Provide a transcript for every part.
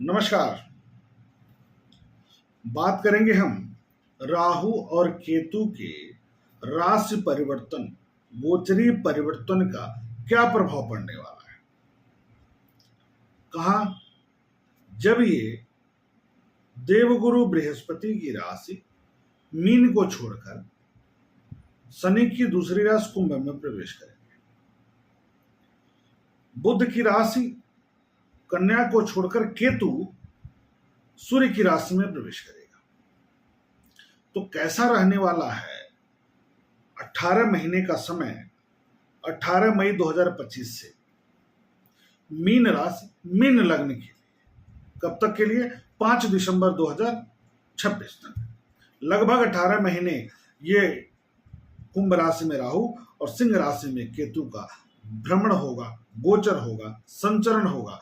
नमस्कार। बात करेंगे हम राहु और केतु के राशि परिवर्तन, गोचरीय परिवर्तन का क्या प्रभाव पड़ने वाला है। कहा जब ये देवगुरु बृहस्पति की राशि मीन को छोड़कर शनि की दूसरी राशि कुंभ में प्रवेश करेंगे, बुध की राशि कन्या को छोड़कर केतु सूर्य की राशि में प्रवेश करेगा, तो कैसा रहने वाला है 18 महीने का समय 18 मई 2025 से मीन राशि मीन लग्न के लिए। कब तक के लिए? 5 दिसंबर 2026 तक। लगभग 18 महीने ये कुंभ राशि में राहु और सिंह राशि में केतु का भ्रमण होगा, गोचर होगा, संचरण होगा।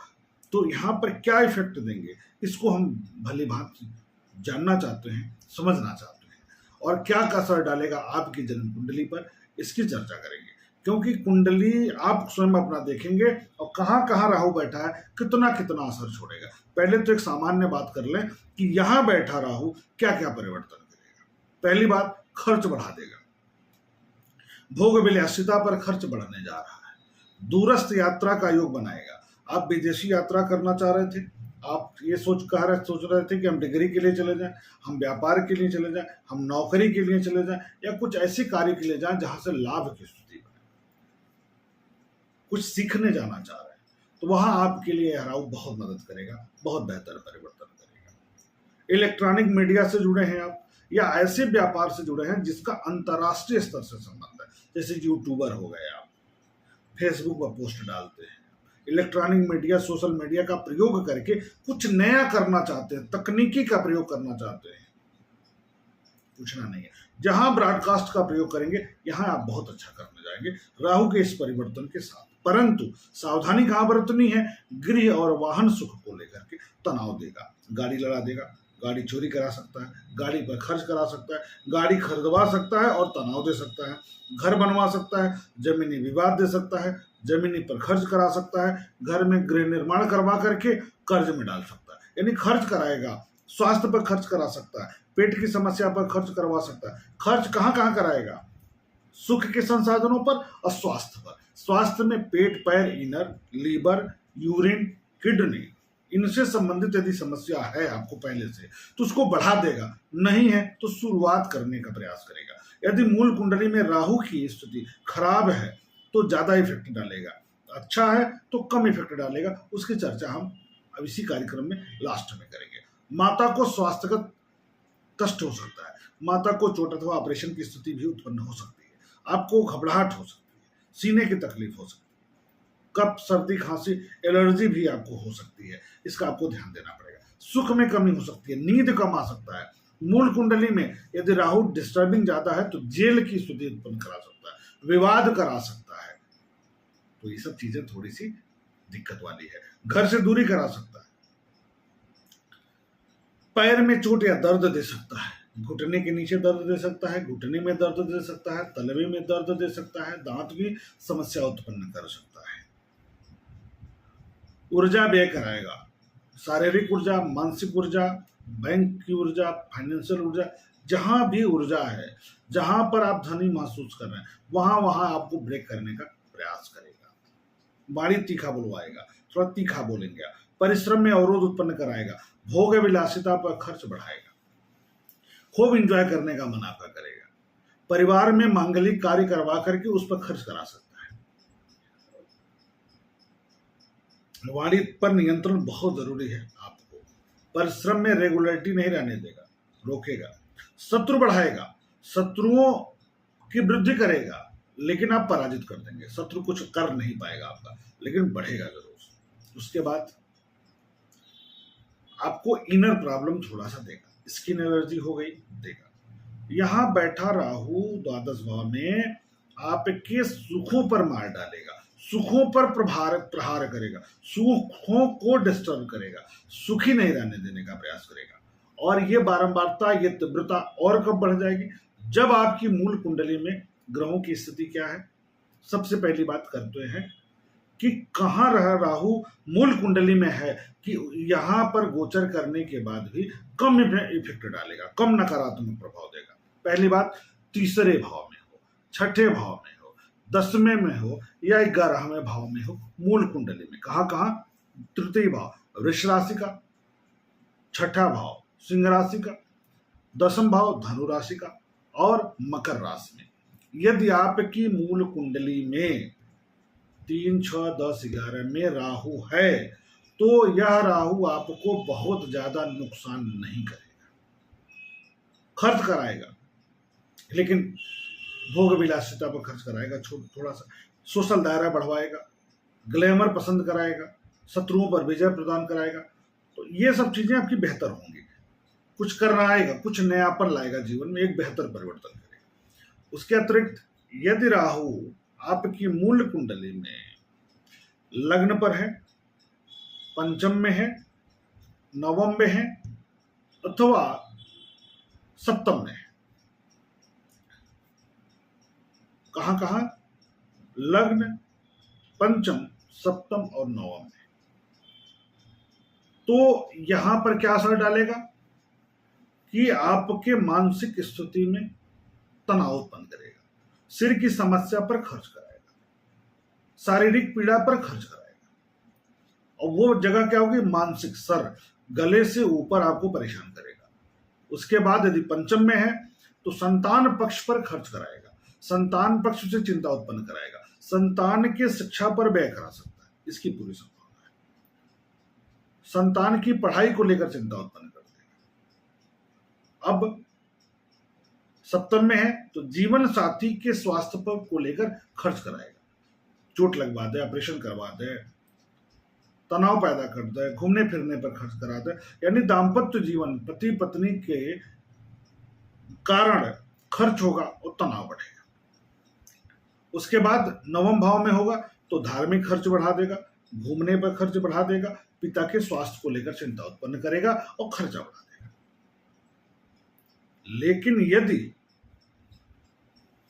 तो यहाँ पर क्या इफेक्ट देंगे, इसको हम भली भांति जानना चाहते हैं, समझना चाहते हैं, और क्या असर डालेगा आपकी जन्म कुंडली पर, इसकी चर्चा करेंगे। क्योंकि कुंडली आप स्वयं अपना देखेंगे और कहाँ कहाँ राहु बैठा है, कितना कितना असर छोड़ेगा। पहले तो एक सामान्य बात कर लें कि यहाँ बैठा राहु क्या क्या परिवर्तन करेगा। पहली बात, खर्च बढ़ा देगा, भोग विलासिता पर खर्च बढ़ने जा रहा है। दूरस्थ यात्रा का योग बनाएगा। आप विदेशी यात्रा करना चाह रहे थे, आप ये सोच रहे थे कि हम डिग्री के लिए चले जाएं, हम व्यापार के लिए चले जाएं, हम नौकरी के लिए चले जाएं, या कुछ ऐसे कार्य के लिए जाएं जहां से लाभ की स्थिति बने, कुछ सीखने जाना चाह रहे हैं, तो वहां आपके लिए राहु बहुत मदद करेगा, बहुत बेहतर परिवर्तन करेगा। इलेक्ट्रॉनिक मीडिया से जुड़े हैं आप, या ऐसे व्यापार से जुड़े हैं जिसका अंतर्राष्ट्रीय स्तर से संबंध है, जैसे यूट्यूबर हो गए, आप फेसबुक पर पोस्ट डालते हैं, इलेक्ट्रॉनिक मीडिया, सोशल मीडिया का प्रयोग करके कुछ नया करना चाहते हैं, तकनीकी का प्रयोग करना चाहते हैं, पूछना नहीं है। जहां ब्रॉडकास्ट का प्रयोग करेंगे यहां आप बहुत अच्छा करने जाएंगे राहु के इस परिवर्तन के साथ। परंतु सावधानी कहां बरतनी है? गृह और वाहन सुख को लेकर के तनाव देगा, गाड़ी लड़ा देगा, गाड़ी चोरी करा सकता है, गाड़ी पर खर्च करा सकता है, गाड़ी खरीदवा सकता है और तनाव दे सकता है, घर बनवा सकता है, जमीनी विवाद दे सकता है, जमीनी पर खर्च करा सकता है, घर में गृह निर्माण करवा करके कर्ज में डाल सकता है, यानी खर्च कराएगा। स्वास्थ्य पर खर्च करा सकता है, पेट की समस्या पर खर्च करवा सकता है। खर्च कहां कहां कराएगा? सुख के संसाधनों पर और स्वास्थ्य पर। स्वास्थ्य में पेट, पैर, इनर, लीवर, यूरिन, किडनी, इनसे संबंधित यदि समस्या है आपको पहले से, तो उसको बढ़ा देगा, नहीं है तो शुरुआत करने का प्रयास करेगा। यदि मूल कुंडली में राहु की स्थिति खराब है तो ज्यादा इफेक्ट डालेगा, अच्छा है तो कम इफेक्ट डालेगा। उसकी चर्चा हम अब इसी कार्यक्रम में लास्ट में करेंगे। माता को स्वास्थ्यगत कष्ट हो सकता है, माता को चोट अथवा ऑपरेशन की स्थिति भी उत्पन्न हो सकती है, आपको घबराहट हो सकती है, सीने की तकलीफ हो सकती है, कफ, सर्दी, खांसी, एलर्जी भी आपको हो सकती है, इसका आपको ध्यान देना पड़ेगा। सुख में कमी हो सकती है, नींद कम आ सकता है। मूल कुंडली में यदि राहु डिस्टर्बिंग ज्यादा है तो जेल की स्थिति उत्पन्न करा सकता है, विवाद करा सकता है, तो ये सब चीजें थोड़ी सी दिक्कत वाली है। घर से दूरी करा सकता है, पैर में चोट या दर्द दे सकता है, घुटने के नीचे दर्द दे सकता है, घुटने में दर्द दे सकता है, तलवे में दर्द दे सकता है, दांत भी समस्या उत्पन्न कर सकता है। ऊर्जा व्यय कराएगा, शारीरिक ऊर्जा, मानसिक ऊर्जा, बैंक की ऊर्जा, फाइनेंशियल ऊर्जा, जहां भी ऊर्जा है, जहां पर आप धनी महसूस कर रहे हैं, वहां वहां आपको ब्रेक करने का प्रयास करेगा। बाड़ी तीखा बुलवाएगा, थोड़ा तीखा बोलेंगे, परिश्रम में अवरोध उत्पन्न कराएगा, भोग विलासिता पर खर्च बढ़ाएगा, खूब एंजॉय करने का मन आपका करेगा, परिवार में मांगलिक कार्य करवा करके उस पर खर्च करा सकता है। वाणी पर नियंत्रण बहुत जरूरी है आपको। परिश्रम में रेगुलरिटी नहीं रहने देगा, रोकेगा। शत्रु बढ़ाएगा, शत्रुओं की वृद्धि करेगा, लेकिन आप पराजित कर देंगे। शत्रु कुछ कर नहीं पाएगा आपका, लेकिन बढ़ेगा जरूर। उसके बाद आपको इनर प्रॉब्लम थोड़ा सा देगा, स्किन एलर्जी हो गई, देगा। यहां बैठा राहु द्वादश भाव में आपके सुखों पर मार डालेगा, सुखों पर प्रहार करेगा, सुखों को डिस्टर्ब करेगा, सुखी नहीं रहने देने का प्रयास करेगा। और ये बारंबारता, ये तीव्रता और कब बढ़ जाएगी? जब आपकी मूल कुंडली में ग्रहों की स्थिति क्या है। सबसे पहली बात करते हैं कि कहाँ रह राहु मूल कुंडली में है, कि यहाँ पर गोचर करने के बाद भी कम इफेक्ट डालेगा, कम नकारात्मक प्रभाव देगा। पहली बात, तीसरे भाव में हो, छठे भाव में हो, 10वें में हो या 11वें भाव में हो, मूल कुंडली में कहाँ कहाँ, तृतीय भाव वृष राशि का, छठा भाव सिंह राशि का, 10वां भाव धनु राशि का और मकर राशि में। यदि आपकी मूल कुंडली में 3, 6, 10, 11 में राहु है तो यह राहु आपको बहुत ज्यादा नुकसान नहीं करेगा, खर्च कराएगा, लेकिन भोग विलासिता पर खर्च कराएगा, थोड़ा सा सोशल दायरा बढ़वाएगा, ग्लैमर पसंद कराएगा, शत्रुओं पर विजय प्रदान कराएगा। तो ये सब चीजें आपकी बेहतर होंगी, कुछ करना आएगा, कुछ नयापन लाएगा जीवन में, एक बेहतर परिवर्तन करेगा। उसके अतिरिक्त यदि राहु आपकी मूल कुंडली में लग्न पर है, पंचम में है, नवम में है अथवा सप्तम में है, कहां कहां, लग्न, पंचम, सप्तम और नवम में, तो यहां पर क्या असर डालेगा कि आपके मानसिक स्थिति में तनाव उत्पन्न करेगा, सिर की समस्या पर खर्च कराएगा, शारीरिक पीड़ा पर खर्च कराएगा, और वो जगह क्या होगी, मानसिक, सर गले से ऊपर आपको परेशान करेगा। उसके बाद यदि पंचम में है तो संतान पक्ष पर खर्च कराएगा, संतान पक्ष से चिंता उत्पन्न कराएगा, संतान के शिक्षा पर व्यय करा सकता है, इसकी पूरी संभावना है, संतान की पढ़ाई को लेकर चिंता उत्पन्न कर देगा। अब सप्तम में है तो जीवन साथी के स्वास्थ्य पर को लेकर खर्च कराएगा, चोट लगवा दे, ऑपरेशन करवा दे, तनाव पैदा कर दे, घूमने फिरने पर खर्च करा दे, यानी दाम्पत्य जीवन पति पत्नी के कारण खर्च होगा और तनाव बढ़ेगा। उसके बाद नवम भाव में होगा तो धार्मिक खर्च बढ़ा देगा, घूमने पर खर्च बढ़ा देगा, पिता के स्वास्थ्य को लेकर चिंता उत्पन्न करेगा और खर्चा बढ़ा देगा। लेकिन यदि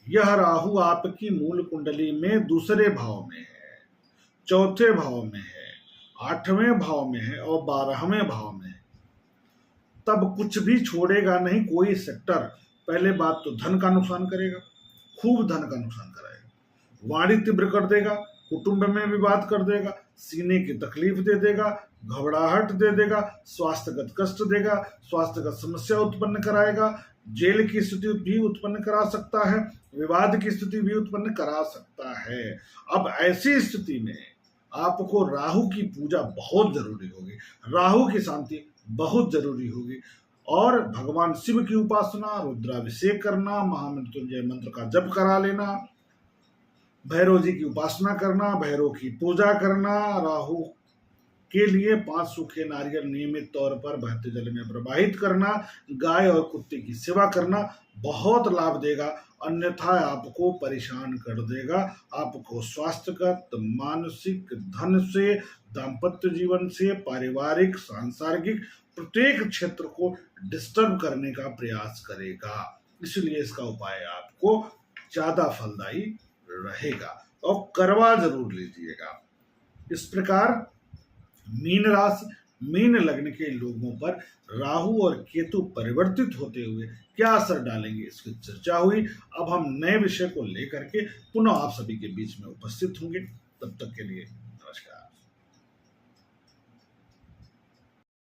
यह राहु आपकी मूल कुंडली में दूसरे भाव में है, चौथे भाव में है, 8वें भाव में है और 12वें भाव में है, तब कुछ भी छोड़ेगा नहीं कोई सेक्टर। पहले बात तो धन का नुकसान करेगा, खूब धन का नुकसान कराएगा, वाणी तीव्र कर देगा, कुटुंब में विवाद कर देगा, सीने की तकलीफ दे देगा, घबराहट दे देगा, स्वास्थ्यगत कष्ट देगा, स्वास्थ्यगत समस्या उत्पन्न कराएगा, जेल की स्थिति भी उत्पन्न करा सकता है, विवाद की स्थिति भी उत्पन्न करा सकता है। अब ऐसी स्थिति में आपको राहु की पूजा बहुत जरूरी होगी, राहु की शांति बहुत जरूरी होगी, और भगवान शिव की उपासना, रुद्राभिषेक करना, महामृत्युंजय मंत्र का जप करा लेना, भैरव जी की उपासना करना, भैरव की पूजा करना, राहु के लिए 5 सूखे नारियल नियमित तौर पर बहते जल में प्रवाहित करना, गाय और कुत्ते की सेवा करना बहुत लाभ देगा, अन्यथा आपको परेशान कर देगा, आपको स्वास्थ्यगत, मानसिक, धन से, दाम्पत्य जीवन से, पारिवारिक, सांसारिक प्रत्येक क्षेत्र को डिस्टर्ब करने का प्रयास करेगा। इसलिए इसका उपाय आपको ज्यादा फलदायी रहेगा और करवा जरूर लीजिएगा। इस प्रकार मीन राशि, मीन लग्न के लोगों पर राहु और केतु परिवर्तित होते हुए क्या असर डालेंगे इसकी चर्चा हुई। अब हम नए विषय को लेकर के पुनः आप सभी के बीच में उपस्थित होंगे। तब तक के लिए